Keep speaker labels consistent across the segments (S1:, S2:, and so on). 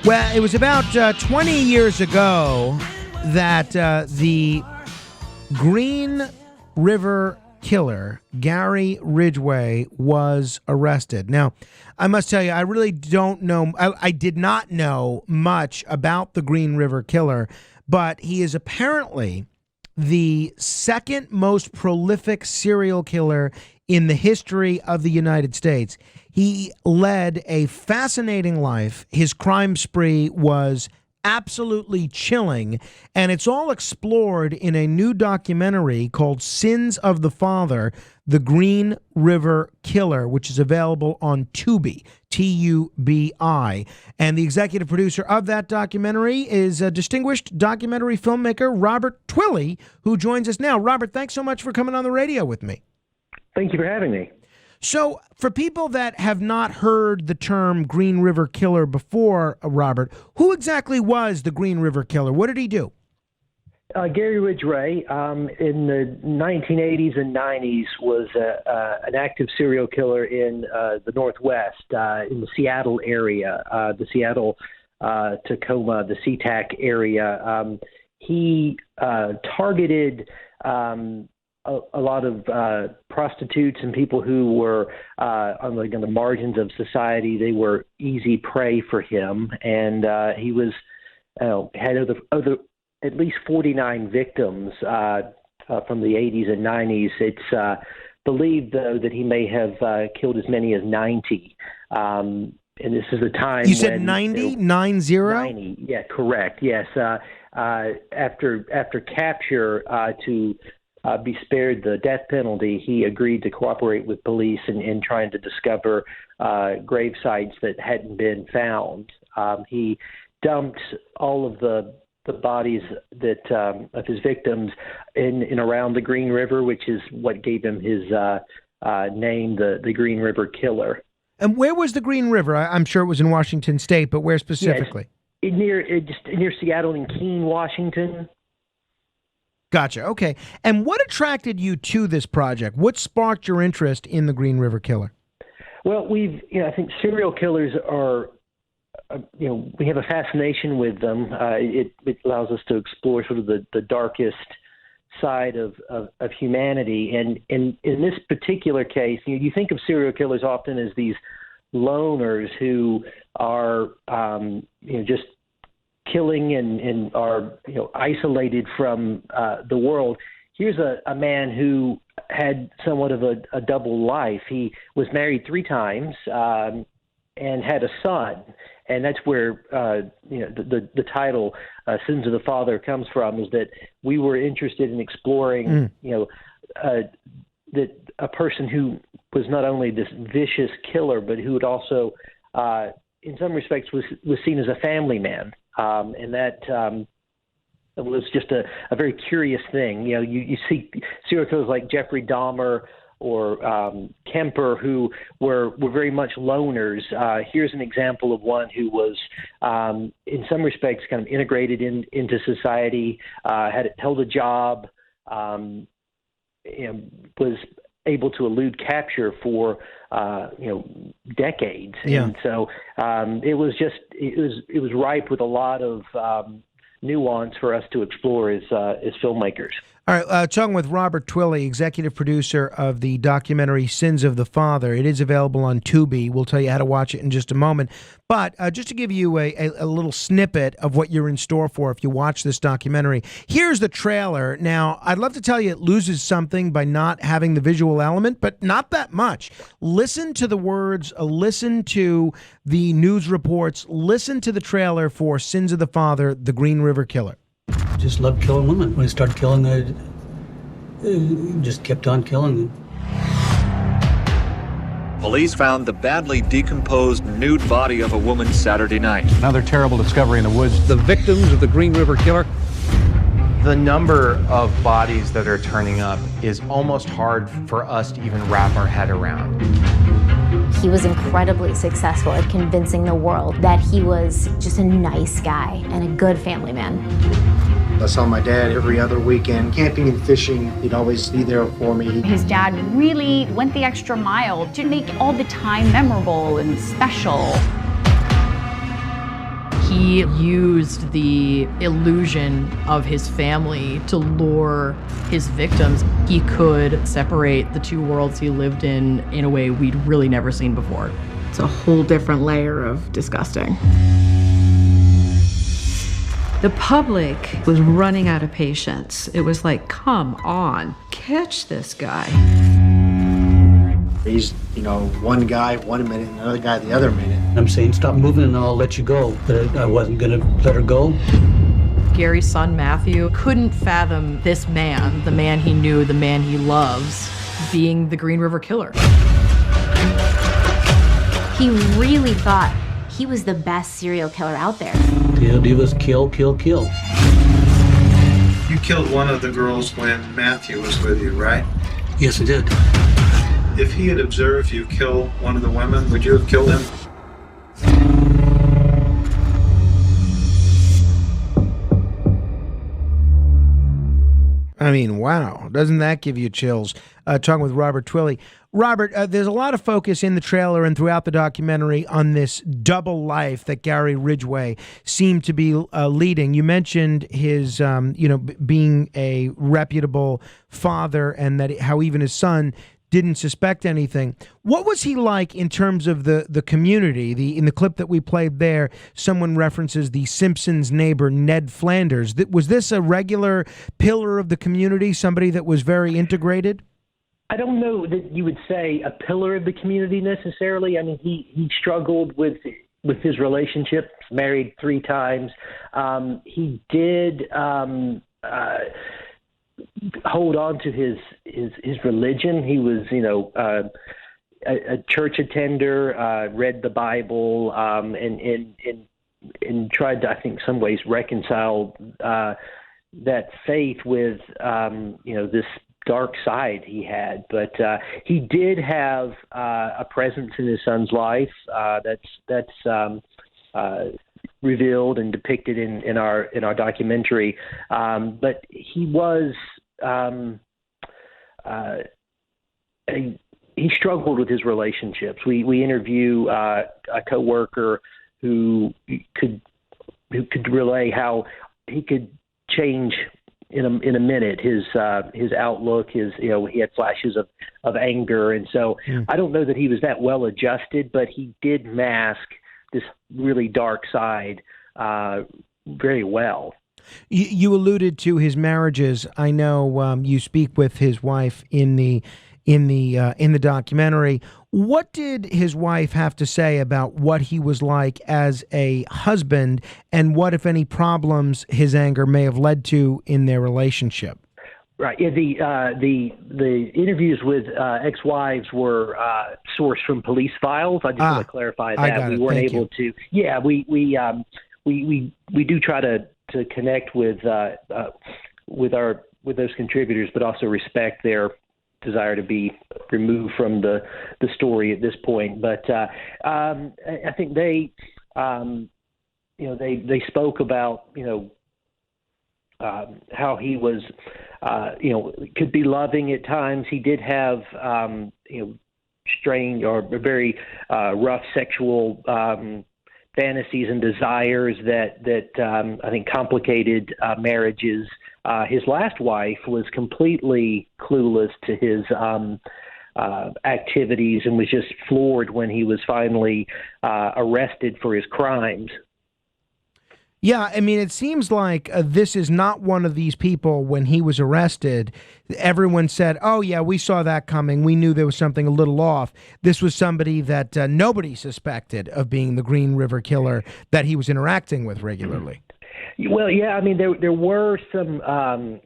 S1: Well, it was about 20 years ago that the Green River Killer, Gary Ridgway, was arrested. Now, I must tell you, I really don't know. I did not know much about the Green River Killer, but he is apparently the second most prolific serial killer in the history of the United States. He led a fascinating life. His crime spree was absolutely chilling, and it's all explored in a new documentary called Sins of the Father, The Green River Killer, which is available on Tubi, Tubi. And the executive producer of that documentary is a distinguished documentary filmmaker, Robert Twilley, who joins us now. Robert, thanks so much for coming on the radio with me.
S2: Thank you for having me.
S1: So, for people that have not heard the term Green River Killer before, Robert, who exactly was the Green River Killer? What did he do?
S2: Gary Ridgeway, in the 1980s and 90s, was an active serial killer in the Northwest, in the Seattle area, the Seattle, Tacoma, the SeaTac area. He targeted a lot of prostitutes and people who were on the margins of society. They were easy prey for him, and he was had at least 49 victims from the 80s and 90s. It's believed, though, that he may have killed as many as 90. And this is the time
S1: you said 90? 90?
S2: 90, yeah, correct, yes. After capture, to be spared the death penalty, he agreed to cooperate with police in trying to discover grave sites that hadn't been found. He dumped all of the bodies that of his victims in around the Green River, which is what gave him his name, the Green River Killer.
S1: And where was the Green River? I'm sure it was in Washington State, but where specifically?
S2: Yes, near Seattle and Keene, Washington.
S1: Gotcha. Okay. And what attracted you to this project? What sparked your interest in the Green River Killer?
S2: Well, I think serial killers are, we have a fascination with them. It allows us to explore sort of the darkest side of humanity. And in this particular case, you think of serial killers often as these loners who are, just killing and are isolated from the world. Here's a man who had somewhat of a double life. He was married 3 times and had a son, and that's where the title "Sins of the Father" comes from. Is that we were interested in exploring, that a person who was not only this vicious killer, but who would also, in some respects, was seen as a family man. And that was just a very curious thing. You see serial killers like Jeffrey Dahmer or Kemper, who were very much loners. Here's an example of one who was, in some respects, kind of integrated into society, held a job, was able to elude capture for decades.
S1: Yeah.
S2: And so it was ripe with a lot of nuance for us to explore as filmmakers.
S1: All right, talking with Robert Twilley, executive producer of the documentary Sins of the Father. It is available on Tubi. We'll tell you how to watch it in just a moment. But just to give you a little snippet of what you're in store for if you watch this documentary, here's the trailer. Now, I'd love to tell you it loses something by not having the visual element, but not that much. Listen to the words, listen to the news reports, listen to the trailer for Sins of the Father, The Green River Killer.
S3: Just loved killing women. When I started killing, I just kept on killing them.
S4: Police found the badly decomposed nude body of a woman Saturday night.
S5: Another terrible discovery in the woods.
S3: The victims of the Green River Killer.
S6: The number of bodies that are turning up is almost hard for us to even wrap our head around.
S7: He was incredibly successful at convincing the world that he was just a nice guy and a good family man.
S8: I saw my dad every other weekend, camping and fishing. He'd always be there for me.
S9: His dad really went the extra mile to make all the time memorable and special.
S10: He used the illusion of his family to lure his victims. He could separate the two worlds he lived in a way we'd really never seen before.
S11: It's a whole different layer of disgusting.
S12: The public was running out of patience. It was like, come on, catch this guy.
S8: He's, one guy 1 minute, another guy the other minute.
S3: I'm saying, stop moving and I'll let you go. But I wasn't going to let her go.
S10: Gary's son, Matthew, couldn't fathom this man, the man he knew, the man he loves, being the Green River Killer.
S7: He really thought he was the best serial killer out there.
S3: He was kill, kill, kill.
S13: You killed one of the girls when Matthew was with you, right?
S3: Yes, I did.
S13: If he had observed you kill one of the women, would you have killed him?
S1: I mean, wow. Doesn't that give you chills? Talking with Robert Twilley. Robert, there's a lot of focus in the trailer and throughout the documentary on this double life that Gary Ridgway seemed to be leading. You mentioned his, being a reputable father and that how even his son didn't suspect anything. What was he like in terms of the community? In the clip that we played there, someone references the Simpsons neighbor, Ned Flanders. Was this a regular pillar of the community, somebody that was very integrated?
S2: I don't know that you would say a pillar of the community necessarily. I mean, he struggled with his relationship, married 3 times. He did hold on to his religion. He was, a church attender, read the Bible, and tried to, I think, some ways reconcile that faith with, this dark side he had. But he did have a presence in his son's life that's revealed and depicted in our documentary. But he was he struggled with his relationships. We interview a coworker who could relay how he could change in a minute his outlook. He had flashes of anger, and so I don't know that he was that well adjusted, but he did mask this really dark side very well.
S1: You alluded to his marriages. I know you speak with his wife in the documentary. What did his wife have to say about what he was like as a husband, and what, if any, problems his anger may have led to in their relationship?
S2: Right. Yeah, the interviews with ex-wives were sourced from police files. I just want to clarify that we weren't able to. Yeah, we do try to connect with those contributors, but also respect their desire to be removed from the story at this point. But I think they spoke about how he was could be loving at times. He did have strange or very rough sexual fantasies and desires that I think complicated marriages. His last wife was completely clueless to his activities and was just floored when he was finally arrested for his crimes.
S1: Yeah, I mean, it seems like this is not one of these people. When he was arrested, everyone said, oh, yeah, we saw that coming. We knew there was something a little off. This was somebody that nobody suspected of being the Green River Killer that he was interacting with regularly.
S2: Well, yeah, I mean, there were some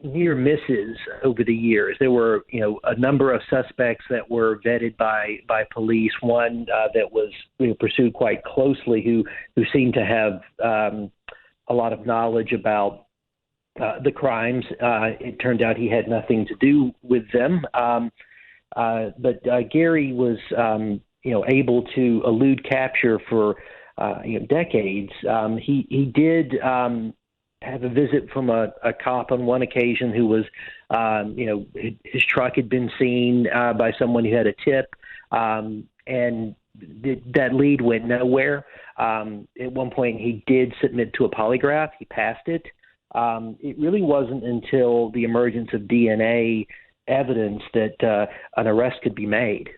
S2: near misses over the years. There were, a number of suspects that were vetted by police. One that was pursued quite closely, who seemed to have a lot of knowledge about the crimes. It turned out he had nothing to do with them. But Gary was, able to elude capture for decades. He did have a visit from a cop on one occasion who was, his truck had been seen by someone who had a tip, and that lead went nowhere. At one point, he did submit to a polygraph. He passed it. It really wasn't until the emergence of DNA evidence that an arrest could be made.